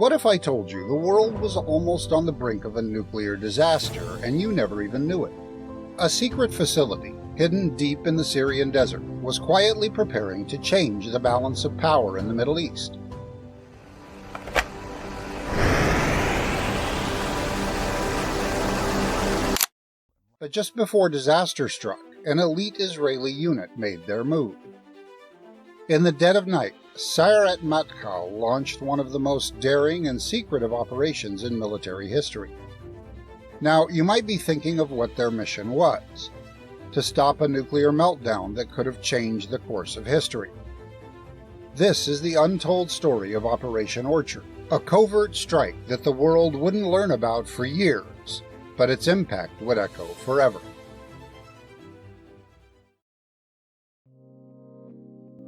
What if I told you the world was almost on the brink of a nuclear disaster and you never even knew it? A secret facility, hidden deep in the Syrian desert, was quietly preparing to change the balance of power in the Middle East. But just before disaster struck, an elite Israeli unit made their move. In the dead of night, Sayeret Matkal launched one of the most daring and secretive operations in military history. Now, you might be thinking of what their mission was: to stop a nuclear meltdown that could have changed the course of history. This is the untold story of Operation Orchard, a covert strike that the world wouldn't learn about for years, but its impact would echo forever.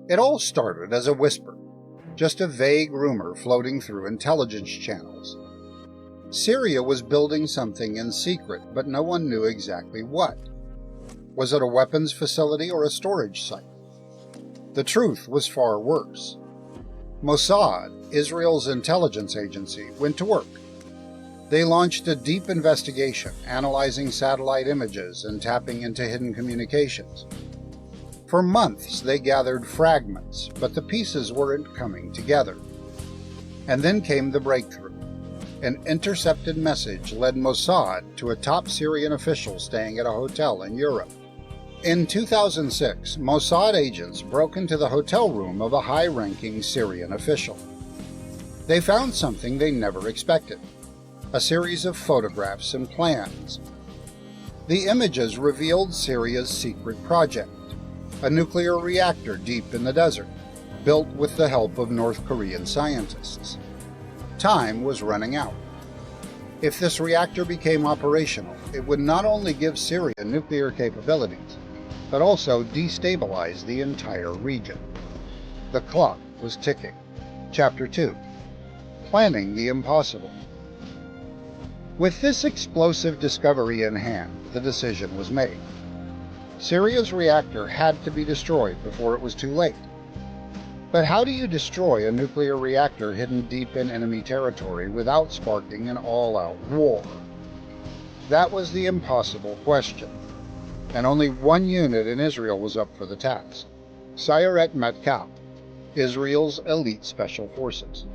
It all started as a whisper, just a vague rumor floating through intelligence channels. Syria was building something in secret, but no one knew exactly what. Was it a weapons facility or a storage site? The truth was far worse. Mossad, Israel's intelligence agency, went to work. They launched a deep investigation, analyzing satellite images and tapping into hidden communications. For months, they gathered fragments, but the pieces weren't coming together. And then came the breakthrough. An intercepted message led Mossad to a top Syrian official staying at a hotel in Europe. In 2006, Mossad agents broke into the hotel room of a high-ranking Syrian official. They found something they never expected: a series of photographs and plans. The images revealed Syria's secret project: a nuclear reactor deep in the desert, built with the help of North Korean scientists. Time was running out. If this reactor became operational, it would not only give Syria nuclear capabilities, but also destabilize the entire region. The clock was ticking. Chapter 2: Planning the Impossible. With this explosive discovery in hand, the decision was made. Syria's reactor had to be destroyed before it was too late. But how do you destroy a nuclear reactor hidden deep in enemy territory without sparking an all-out war? That was the impossible question, and only one unit in Israel was up for the task: Sayeret Matkal, Israel's elite special forces.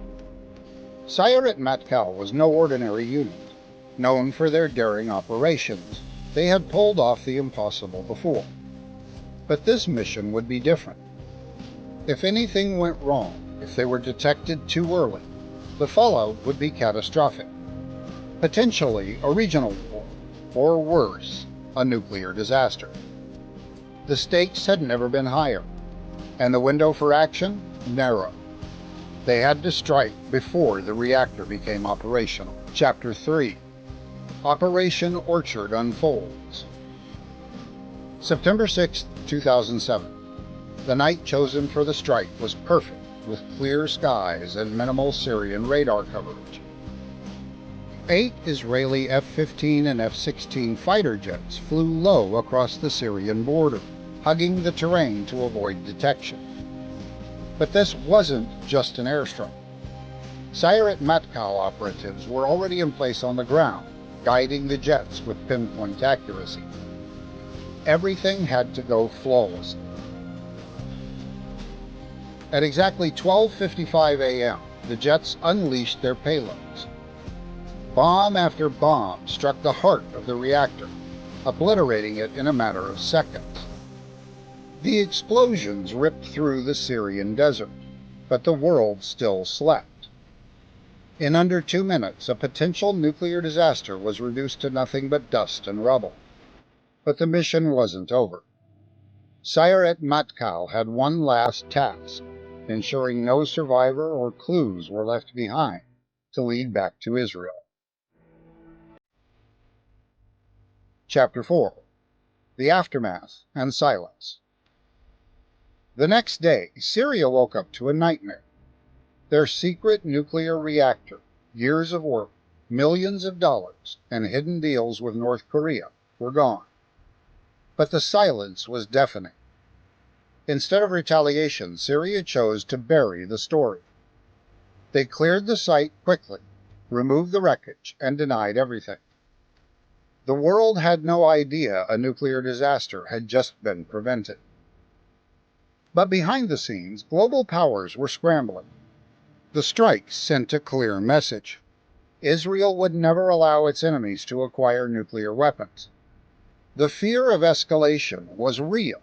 Sayeret Matkal was no ordinary unit. Known for their daring operations, they had pulled off the impossible before. But this mission would be different. If anything went wrong, if they were detected too early, the fallout would be catastrophic. Potentially a regional war, or worse, a nuclear disaster. The stakes had never been higher, and the window for action narrow. They had to strike before the reactor became operational. Chapter 3: Operation Orchard unfolds. September 6, 2007. The night chosen for the strike was perfect, with clear skies and minimal Syrian radar coverage. 8 Israeli F-15 and F-16 fighter jets flew low across the Syrian border, hugging the terrain to avoid detection. But this wasn't just an airstrike. Sayeret Matkal operatives were already in place on the ground, guiding the jets with pinpoint accuracy. Everything had to go flawlessly. At exactly 12:55 a.m., the jets unleashed their payloads. Bomb after bomb struck the heart of the reactor, obliterating it in a matter of seconds. The explosions ripped through the Syrian desert, but the world still slept. In under 2 minutes, a potential nuclear disaster was reduced to nothing but dust and rubble. But the mission wasn't over. Sayeret Matkal had one last task: ensuring no survivor or clues were left behind to lead back to Israel. Chapter 4: The Aftermath and Silence. The next day, Syria woke up to a nightmare. Their secret nuclear reactor, years of work, millions of dollars, and hidden deals with North Korea were gone. But the silence was deafening. Instead of retaliation, Syria chose to bury the story. They cleared the site quickly, removed the wreckage, and denied everything. The world had no idea a nuclear disaster had just been prevented. But behind the scenes, global powers were scrambling. The strikes sent a clear message. Israel would never allow its enemies to acquire nuclear weapons. The fear of escalation was real.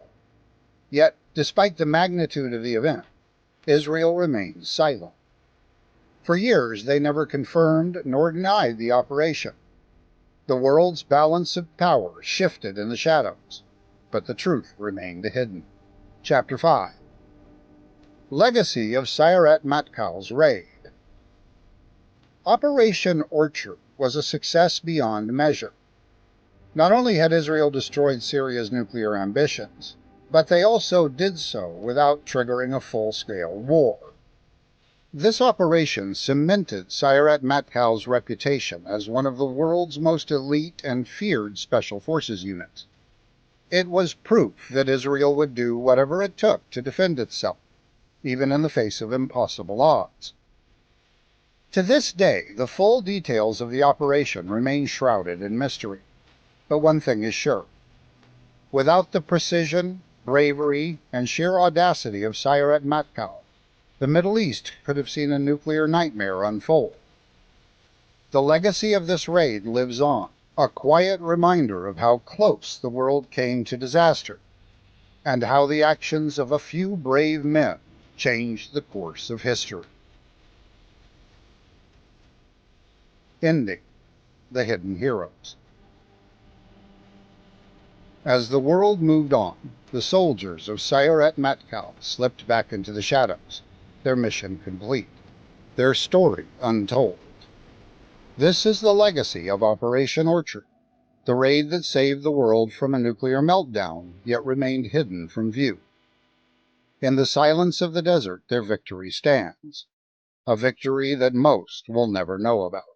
Yet, despite the magnitude of the event, Israel remained silent. For years, they never confirmed nor denied the operation. The world's balance of power shifted in the shadows, but the truth remained hidden. Chapter 5. Legacy of Sayeret Matkal's Raid. Operation Orchard was a success beyond measure. Not only had Israel destroyed Syria's nuclear ambitions, but they also did so without triggering a full-scale war. This operation cemented Sayeret Matkal's reputation as one of the world's most elite and feared special forces units. It was proof that Israel would do whatever it took to defend itself, even in the face of impossible odds. To this day, the full details of the operation remain shrouded in mystery. But one thing is sure. Without the precision, bravery, and sheer audacity of Sayeret Matkal, the Middle East could have seen a nuclear nightmare unfold. The legacy of this raid lives on, a quiet reminder of how close the world came to disaster, and how the actions of a few brave men changed the course of history. Ending: The Hidden Heroes. As the world moved on, the soldiers of Sayeret Matkal slipped back into the shadows, their mission complete, their story untold. This is the legacy of Operation Orchard, the raid that saved the world from a nuclear meltdown, yet remained hidden from view. In the silence of the desert, their victory stands, a victory that most will never know about.